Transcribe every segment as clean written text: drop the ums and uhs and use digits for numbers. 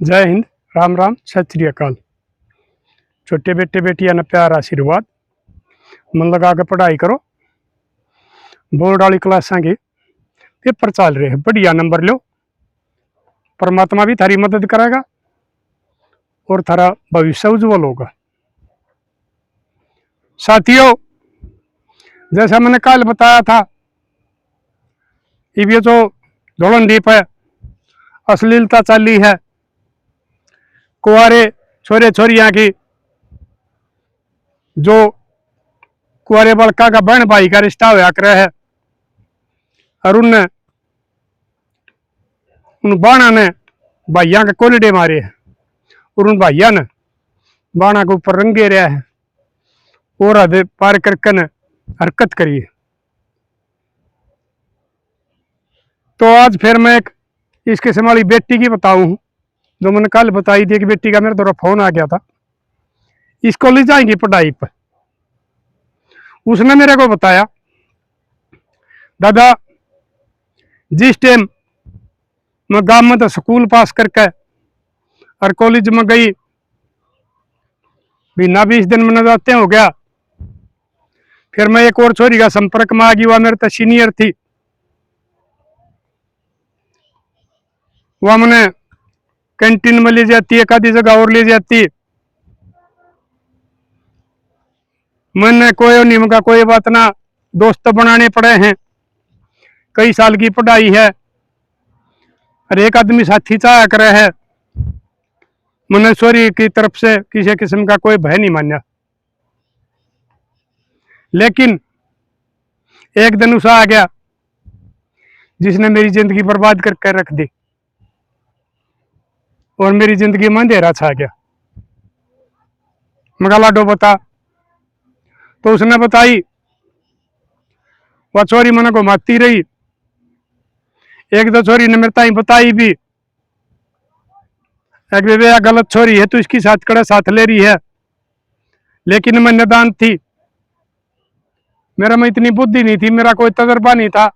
जय हिंद, राम राम, सत श्री अकाल। छोटे बेटे बेटियां ने प्यार आशीर्वाद। मन लगा के पढ़ाई करो। बोर्ड वाली क्लासा के पेपर चल रहे हैं, बढ़िया नंबर लो। परमात्मा भी थारी मदद करेगा और थारा भविष्य उज्जवल होगा। साथियों, जैसा मैंने कल बताया था, ये जो धोलनदीप है, अश्लीलता चली है। कुंवारे छोरे छोरियां की, जो कुंवारे बड़का का बहन भाई का रिश्ता होया करे है, और उन बाणा ने भाइया के कोलिडे मारे है, और उन भाइया ने बाणा के ऊपर रंगे रहा है और हद पार करके ने हरकत करी है। तो आज फिर मैं एक इस किस्म वाली बेटी की बताऊं, जो मैंने कल बताई थी कि बेटी का मेरे द्वारा फोन आ गया था, इस कॉलेज जाएंगी पढ़ाई पर। उसने मेरे को बताया, दादा जिस टाइम मैं गांव में तो स्कूल पास करके और कॉलेज में गई, महीना 20 दिन में जाते हो गया। फिर मैं एक और छोरी का संपर्क में आ गई, वह मेरे तो सीनियर थी। वह मैंने कैंटीन में ले जाती, एक आधी जगह और ले जाती। मैंने कोई नहीं, मगा कोई बात ना, दोस्त बनाने पड़े हैं, कई साल की पढ़ाई है, और एक आदमी साथी चाह करे है। मैंने छोरी की तरफ से किसी किस्म का कोई भय नहीं माना। लेकिन एक दिन उसा आ गया जिसने मेरी जिंदगी बर्बाद करके रख दी, और मेरी जिंदगी में अंधेरा छा गया। मगा लाडो बता। तो उसने बताई, वह छोरी मैंने घुमाती रही। एक दो छोरी ने मेरे ताई बताई भी, एक वे गलत छोरी है, तो इसकी साथ कड़े साथ ले रही है। लेकिन मैं निदान थी, मेरा में इतनी बुद्धि नहीं थी, मेरा कोई तजर्बा नहीं था,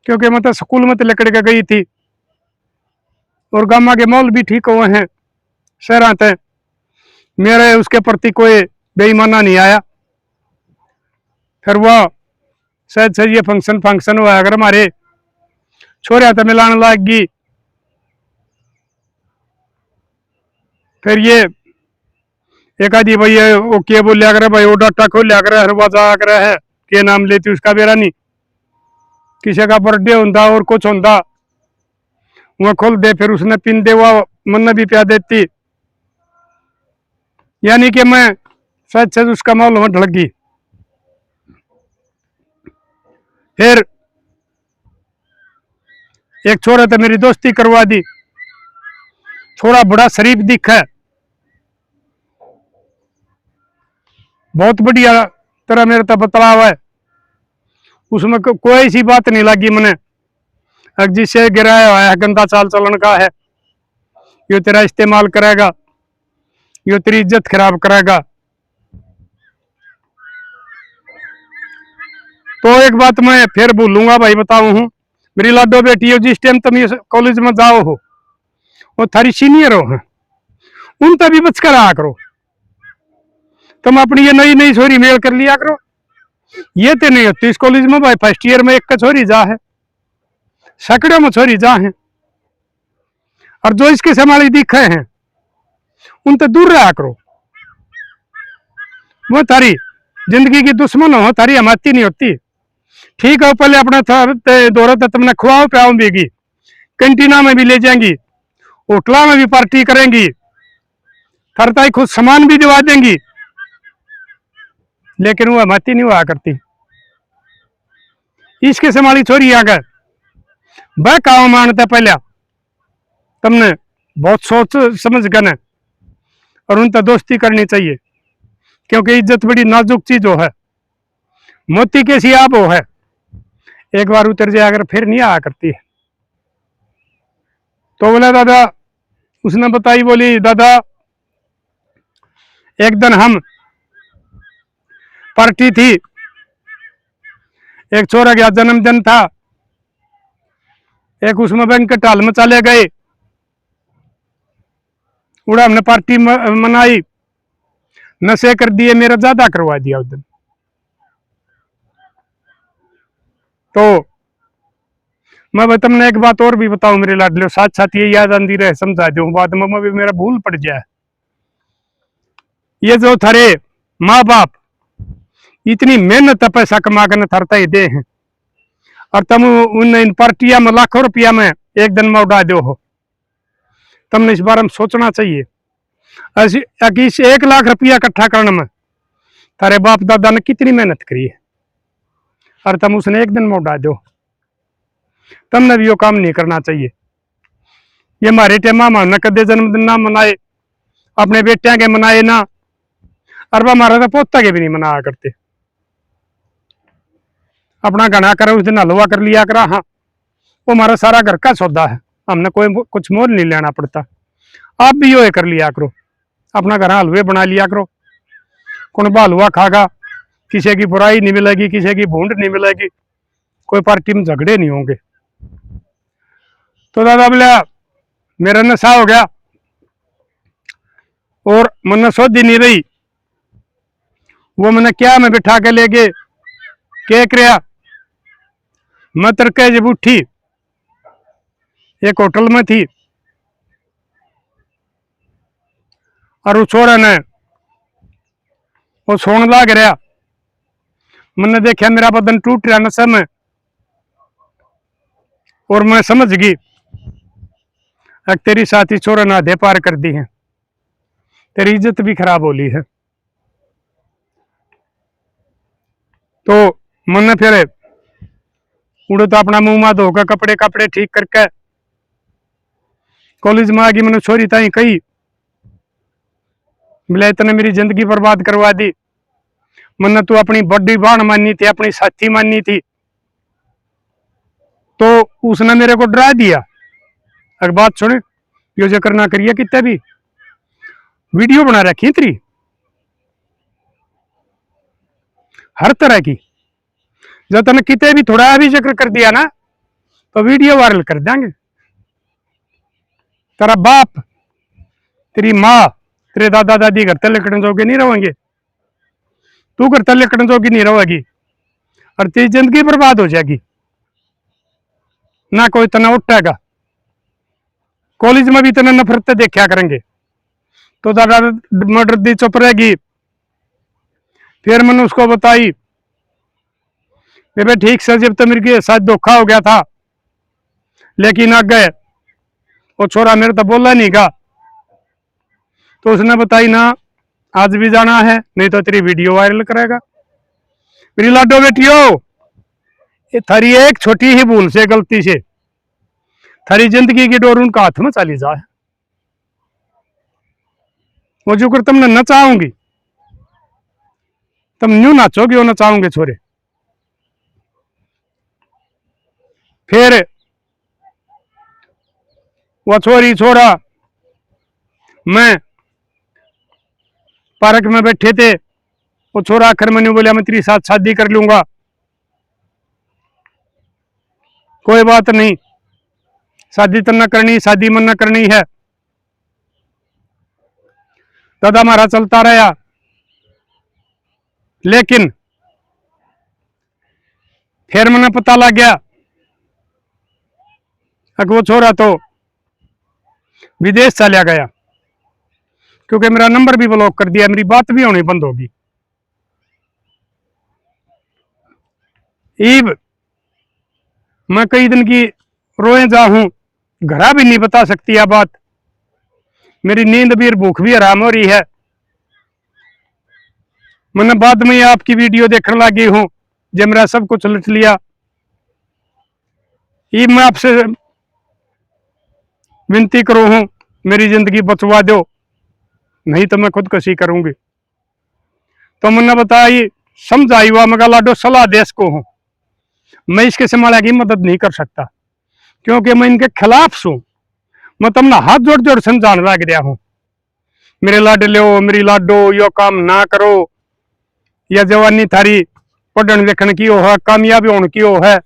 क्योंकि मैं तो स्कूल में लकड़ के गई थी, और गामा के मॉल भी ठीक हुए हैं शहर थे। मेरे उसके प्रति कोई बेईमाना नहीं आया। फिर वह शायद से ये फंक्शन हुआ, अगर हमारे छोरिया तो मिलाने लग गई। फिर ये एक आदि भाई वो क्या बोलिया करे, भाई वो डाटा खोलिया करे, हर बाजा करे है, के नाम लेती उसका बेरा नहीं। किसी का बर्थडे होता और कुछ होता, वह खोल दे, फिर उसने पिन दे, वह मन भी प्या देती। यानी कि मैं शायद से उसका माहौल में ढल गई। फिर एक छोरा तो मेरी दोस्ती करवा दी। छोरा बड़ा शरीफ दिख है, बहुत बढ़िया तरह मेरे तो बतलाव है, उसमें कोई सी बात नहीं लगी मैंने जिससे गिराया हुआ है, गंदा चाल चलन का है, यो तेरा इस्तेमाल करेगा, यो तेरी इज्जत खराब करेगा। तो एक बात मैं फिर भूलूंगा भाई, बताऊं हूं, मेरी लाडो बेटी हो, जिस टाइम तुम इस कॉलेज में जाओ हो, वो थारी सीनियर हो, उन तभी बच कर आ करो। तुम अपनी ये नई नई छोरी मेल कर लिया करो, ये तो नहीं होती इस कॉलेज में भाई। फर्स्ट ईयर में एक का छोरी जा है, सैकड़ों में छोरी जा है, और जो इसके संभाली दिखे हैं उनसे दूर रहा करो। वो थारी जिंदगी की दुश्मन हो, थारी हमाती नहीं होती। ठीक है, पहले अपना दौरा तो तुमने खुआओ पियाओ भी, कैंटीना में भी ले जाएंगी, होटला में भी पार्टी करेंगी, थरताई खुद सामान भी दिवा देंगी, लेकिन वो हमाती नहीं हुआ करती। इसके संभाली छोरी आ गए वह काम मानता पहले तुमने बहुत सोच समझ गए, और उनसे दोस्ती करनी चाहिए, क्योंकि इज्जत बड़ी नाजुक चीज हो है। मोती कैसी आप हो है, एक बार उतर जाए अगर फिर नहीं आया करती है। तो बोला दादा, उसने बताई, बोली दादा एक दिन हम पार्टी थी, एक छोरा का जन्मदिन था, एक उसमें बैंक टाल में चले गए। उड़ा हमने पार्टी मनाई, नशे कर दिए, मेरा ज्यादा करवा दिया उस दिन। तो मैं तुमने एक बात और भी बताऊं मेरे लाडले, साथ साथ ये याद आंदी रहे, समझा दूं बाद में भी मेरा भूल पड़ जाए। ये जो थारे माँ बाप इतनी मेहनत पैसा कमा कर थरता ही दे हैं, और तुम उन इन पार्टियां में लाखों रुपया में एक दिन में उड़ा दो हो, तुमने इस बारे में सोचना चाहिए। इस 1 लाख रुपया इकट्ठा करने में थारे बाप दादा ने कितनी मेहनत करी है, और तुम उसने एक दिन में उड़ा दो। तुमने भी वो काम नहीं करना चाहिए। ये हमारे टेमा ने कदे जन्मदिन ना मनाए, अपने बेटिया के मनाए ना, और वह हमारा तो पोता के भी नहीं मनाया करते। अपना घना कर उस दिन हलवा कर लिया करा। हाँ, वो हमारा सारा घर का सौदा है, हमने कोई कुछ मोल नहीं लेना पड़ता। आप भी यो कर लिया करो, अपना घर हलवे बना लिया करो। कौन हलवा खागा, किसी की बुराई नहीं मिलेगी, किसी की भूंड नहीं मिलेगी, कोई पार्टी में झगड़े नहीं होंगे। तो दादा बोला मेरा नशा हो गया और मन सोधी नहीं रही। वो मैंने क्या मैं बिठा के ले गए, क्या किया, मैं तड़के जब उठी एक होटल में थी, और उस छोरा ने वो सोने लाग रहा। मैंने देखा मेरा बदन टूट रहा नशे में, और मैं समझ गई तेरी साथी छोरा ने आधे पार कर दी है, तेरी इज्जत भी खराब हो ली है। तो मैंने फिर उड़ो तो अपना मुंह मा धोकर कपड़े कपड़े ठीक करके कॉलेज में आ गई। मैंने छोरी ताई कही बोले इतने मेरी जिंदगी बर्बाद करवा दी, मैंने तू अपनी बड़ी बहन माननी थी, अपनी साथी माननी थी, तो उसने मेरे को डरा दिया। अगर बात सुने, यो जो करना करिए, कितने भी वीडियो बना रखी तेरी हर तरह की, जब तने कितने भी थोड़ा भी जिक्र कर दिया ना तो वीडियो वायरल कर देंगे। तेरा बाप, तेरी माँ, तेरे दादा दादी घर तले कटन जोगे नहीं रहेंगे, तू घर तले कटन जोगी नहीं रहेगी, और तेरी जिंदगी बर्बाद हो जाएगी। ना कोई तना उठेगा, कॉलेज में भी तना नफरत देखा करेंगे, तो दादा मर्डर दी चुप रहेगी। फिर मैंने उसको बताई बेबे ठीक से जब तो मेरे साथ धोखा हो गया था, लेकिन आ गए वो छोरा मेरे तो बोला नहीं का। तो उसने बताई ना आज भी जाना है, नहीं तो तेरी वीडियो वायरल करेगा। मेरी लाडो बेटियो, ये थारी एक छोटी ही भूल से, गलती से थारी जिंदगी की डोर उनका हाथ में चली जाए। वो जो कर तुमने नचाओगी, तुम न्यू नाचोगे वो नचाओगे छोरे। फिर वो छोरी छोरा मैं पार्क में बैठे थे, वो छोरा आखिर मैंने बोला मैं तेरी साथ शादी कर लूंगा। कोई बात नहीं, शादी तो न करनी, शादी मन न करनी है। दादा हमारा चलता रहा, लेकिन फिर मैंने पता लग गया कि वो छोरा तो विदेश चला गया, क्योंकि मेरा नंबर भी ब्लॉक कर दिया, मेरी बात भी होनी बंद होगी। ईब मैं कई दिन की रोए जा हूं, घरा भी नहीं बता सकती यह बात, मेरी नींद भी भूख भी हराम हो रही है। मैंने बाद में आपकी वीडियो देखने लगी हूं, जब मेरा सब कुछ लुट लिया। ये मैं आपसे विनती करूं हूं, मेरी जिंदगी बचवा दो, नहीं तो मैं खुदकुशी करूंगी। तो मैंने बताई समझाई हुआ मगा लाडो सलाह देश को हूं, मैं इसके समाला की मदद नहीं कर सकता, क्योंकि मैं इनके खिलाफ सू। मैं तुमने हाथ जोड़ जोड़ समझाने लग गया हूं, मेरे लाडले हो, मेरी लाडो यो काम ना करो, या जवानी थारी पढ़न लिखन की हो है, कामयाबी होने की हो है,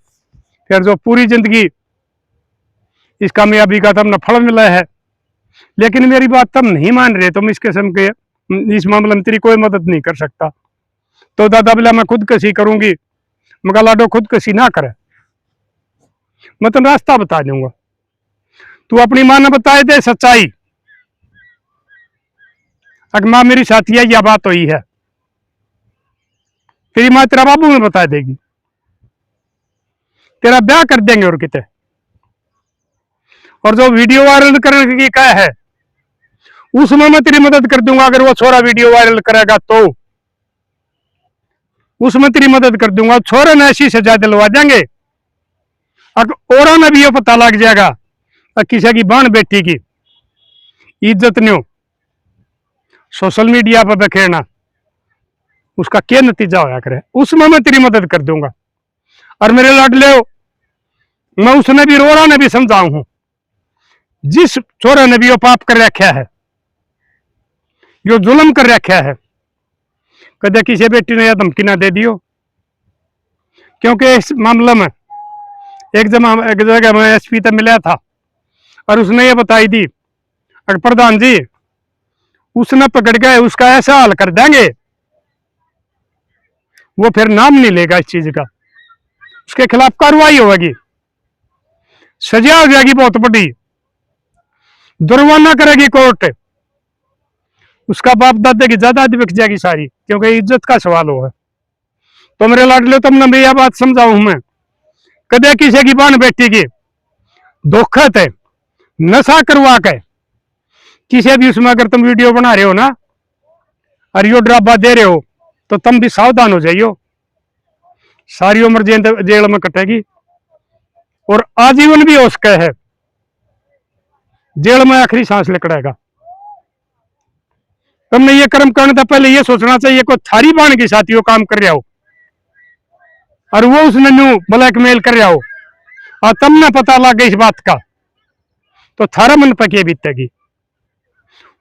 फिर जो पूरी जिंदगी इस कामयाबी का तुमने फल मिला है, लेकिन मेरी बात तुम नहीं मान रहे, तुम इस किस्म के, इस मामले में तेरी कोई मदद नहीं कर सकता। तो दादा बोला मैं खुदकशी करूंगी। मगर लाडो खुदकशी ना करे, मैं तुम रास्ता बता दूंगा। तू अपनी मां ने बताए दे सच्चाई, अगर मां मेरी साथी है, यह बात हुई है, तेरी मां तेरा बाबू में बता देगी, तेरा ब्याह कर देंगे और कितने। और जो वीडियो वायरल करने की क्या है, उसमें मैं तेरी मदद कर दूंगा। अगर वो छोरा वीडियो वायरल करेगा तो उसमें तेरी मदद कर दूंगा। छोरे ने ऐसी सजा दिलवा देंगे, अगर और ने भी ये पता लग जाएगा किसी की बहन बेटी की इज्जत नहीं हो सोशल मीडिया पर बखेरना, उसका क्या नतीजा होया करे, उसमें मैं तेरी मदद कर दूंगा। और मेरे लाडले हो, मैं उसने भी रोरा ने भी समझाऊ हूं, जिस छोरे ने भी वो पाप कर रखा है, जो जुल्म कर रखा है, कदे किसी बेटी ने यह धमकी ना दे दियो। क्योंकि इस मामले में एक जगह मैं एसपी तक मिला था और उसने ये बताई दी, अगर प्रधान जी उसने पकड़ गए, उसका ऐसा हाल कर देंगे, वो फिर नाम नहीं लेगा इस चीज का, उसके खिलाफ कार्रवाई होगी, सजा हो जाएगी बहुत बड़ी, जुर्माना करेगी कोर्ट, उसका बाप दादा की जायदाद बिक जाएगी सारी, क्योंकि इज्जत का सवाल होगा। तो मेरे लाडले तुमने मैं यह बात समझाऊ मैं, कदे किसी की बहन बेटी की धोखा थे नशा करवा के किसी भी उसमें अगर तुम वीडियो बना रहे हो ना और यो ड्राबा दे रहे हो, तो तुम भी सावधान हो जाइयो, सारी उम्र जेल में कटेगी और आजीवन भी हो सके है, जेल में आखिरी सांस निकलेगा। तुमने ये कर्म करने से पहले ये सोचना चाहिए कोई थारी बहन के साथ यो काम कर रहा हो और वो उसने न्यू ब्लैकमेल कर रहा हो और तुमने पता लग गया इस बात का, तो थारा मन पर क्या बीतेगी।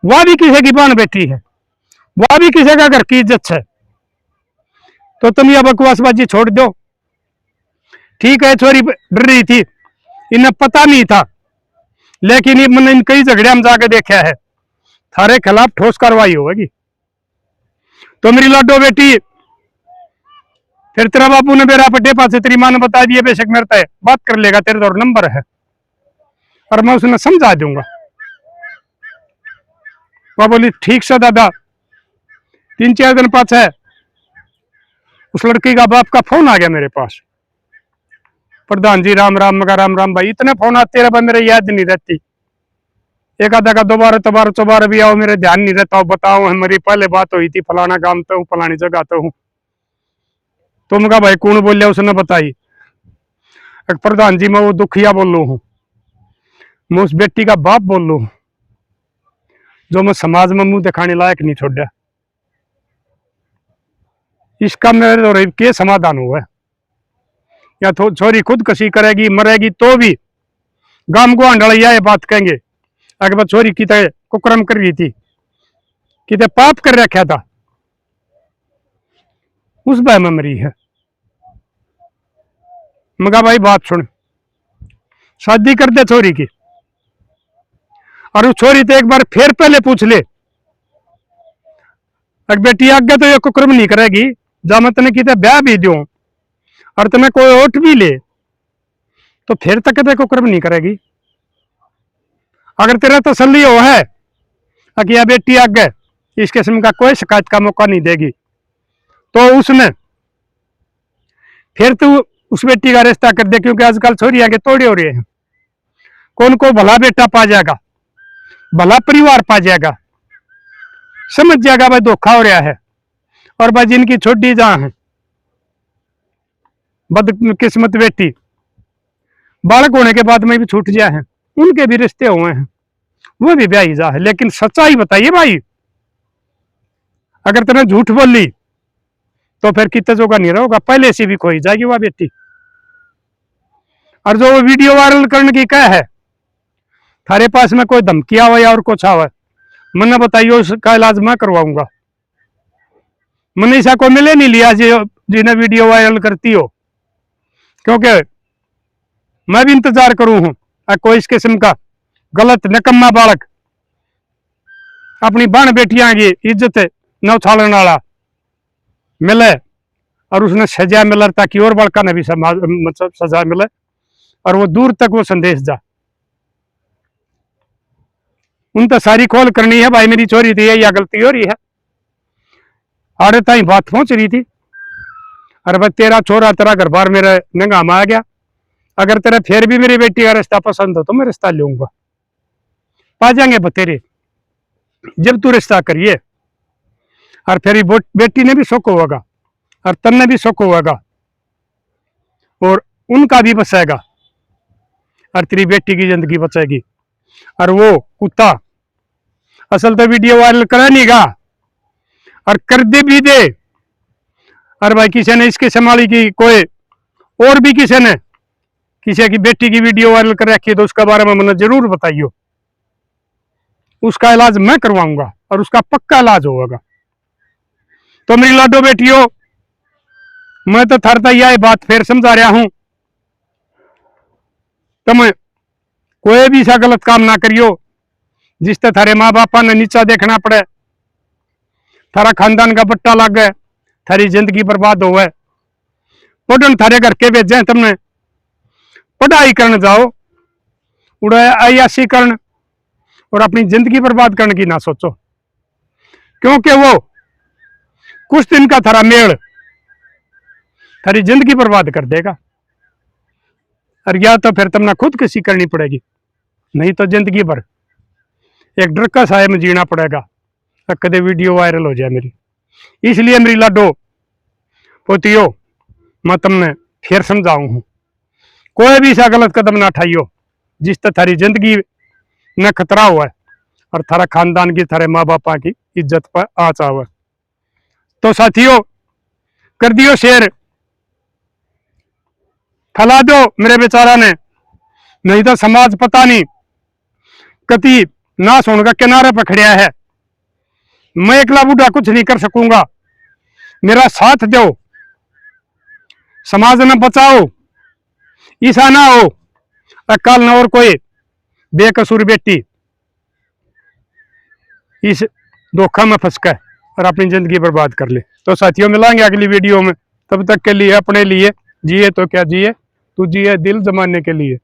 वह भी किसी की बहन बेटी है, वह भी किसी का घर की इज्जत है, तो तुम यह बकवासबाजी छोड़ दो। ठीक है, छोरी डर रही थी, इन्हें पता नहीं था, लेकिन ये मैंने कई झगड़े में जाकर देखा है, थारे खिलाफ ठोस कार्रवाई होगी। तो मेरी लाडो बेटी, फिर तेरा बाबू ने मेरा पटे पास तेरी मां ने बता दिया, बेशक मेरे तय बात कर लेगा, तेरे तो नंबर है और मैं उसने समझा दूंगा। वह बोली ठीक से दादा। 3-4 दिन पास है उस लड़की का बाप का फोन आ गया मेरे पास, प्रधान जी राम राम। मगर राम राम भाई, इतने फोन आते रहे मेरे याद नहीं रहती, एक आधा का दोबारा भी आओ, मेरे ध्यान नहीं रहता, बताओ हमारी पहले बात हुई थी, फलाना काम तो हूँ, फलानी जगह तो हूँ। तुम कहा भाई कौन बोलिया, उसने बताई, प्रधान जी मैं वो दुखिया बोल हूँ, मैं उस बेटी का बाप बोल लू जो मैं समाज में मुंह दिखाने लायक नहीं छोड़ा। इसका मेरे के समाधान हुआ है, या तो छोरी खुदकशी करेगी मरेगी तो भी गांव को अंडलिया ये बात कहेंगे अगर मैं छोरी किते कुकर्म कर रही थी, किते पाप कर रखा था, उस भाई में मरी है। मगा भाई बात सुन, शादी कर दे छोरी की, और उस छोरी तो एक बार फिर पहले पूछ ले, अगर बेटी आगे तो ये कुकर्म नहीं करेगी, जा मैं तेने किते ब्याह भी दूं और तुम्हें कोई ओट भी ले, तो फिर तक तो कुकर्म नहीं करेगी। अगर तेरा तसल्ली हो है कि यह बेटी आगे इस किस्म का कोई शिकायत का मौका नहीं देगी, तो उसने फिर तू उस बेटी का रिश्ता कर दे, क्योंकि आजकल छोरी आगे तोड़े हो रहे हैं, कौन को भला बेटा पा जाएगा, भला परिवार पा जाएगा, समझ जाएगा भाई धोखा हो रहा है। और भाई जिनकी छोटी जहां है बदकिस्मत बेटी, बालक होने के बाद में भी छूट गया है, उनके भी रिश्ते हुए हैं, वो भी ब्याही जा है। लेकिन सच्चाई बताइए भाई, अगर तुमने झूठ बोली तो फिर कितने जो का नहीं रहोगा, पहले से भी खोई जाएगी वह बेटी। और जो वीडियो वायरल करने की क्या है, थारे पास में कोई धमकी आवा या और कुछ आवा, मैंने बताइयो उसका इलाज मैं करवाऊंगा। मैंने ऐसा को मिले नहीं लिया जिन्हें वीडियो वायरल करती हो, क्योंकि मैं भी इंतजार करूं हूं कोई इस किस्म का गलत निकम्मा बालक अपनी बहन बेटियां की इज्जत न उछालन वाला मिले और उसने सजा मिले ताकि और बड़का ने भी मतलब सजा मिले और वो दूर तक वो संदेश जा। उन तो सारी खोल करनी है भाई मेरी चोरी थी या गलती हो रही है। आड़े ताई बात पहुंच रही थी। अरे भाई तेरा छोरा तेरा घर बार मेरे नंगा में आ गया, अगर तेरा फिर भी मेरी बेटी का रिश्ता पसंद हो तो मैं रिश्ता लूंगा, पा जाएंगे बतेरे जब तू रिश्ता करिए। और फिर बेटी ने भी सुख होगा और तन्ने भी सुख होगा और उनका भी बचेगा और तेरी बेटी की जिंदगी बचेगी। और वो कुत्ता असल तो वीडियो वायरल करा नहीं गा और कर दे भी दे। और भाई किसी ने इसके संभाली की कोई और भी किसी ने किसी की बेटी की वीडियो वायरल कर रखी है तो उसके बारे में मुझे जरूर बताइयो। उसका इलाज मैं करवाऊंगा और उसका पक्का इलाज होगा। तो मेरी लाडो बेटियों, मैं तो थरता यह बात फिर समझा रहा हूं, तुम कोई भी सा गलत काम ना करियो जिससे थारे माँ बापा ने नीचा देखना पड़े, थारा खानदान का बट्टा लग गए, थारी जिंदगी बर्बाद हो गए। पढ़न थारे घर के भेजे तुमने पढ़ाई करने जाओ, उड़ा अयासी करन और अपनी जिंदगी बर्बाद करने की ना सोचो, क्योंकि वो कुछ दिन का थारा मेल थारी जिंदगी बर्बाद कर देगा। और या तो फिर तुमने खुद किसी करनी पड़ेगी, नहीं तो जिंदगी भर एक डर का साए में जीना पड़ेगा कदे वीडियो वायरल हो जाए मेरी। इसलिए मेरी लाडो पोतियो, मैं तुमने फिर समझाऊं हूं, कोई भी सा गलत कदम ना उठाइयो जिससे थारी जिंदगी न खतरा हुआ है और थारा खानदान की थारे माँ बापा की इज्जत पर आँच आवे। तो साथियों कर दियो शेयर, फैला दो मेरे बेचारा ने, नहीं तो समाज पता नहीं कति नाश होने का किनारे पर खड़िया है। मैं एकला बूढ़ा कुछ नहीं कर सकूंगा, मेरा साथ दो, समाज ने बचाओ, ऐसा ना हो कल न और कोई बेकसूर बेटी इस धोखा में फंस कर और अपनी जिंदगी बर्बाद कर ले। तो साथियों मिलांगे अगली वीडियो में, तब तक के लिए अपने लिए जिए तो क्या जिए, तू जिए दिल जमाने के लिए।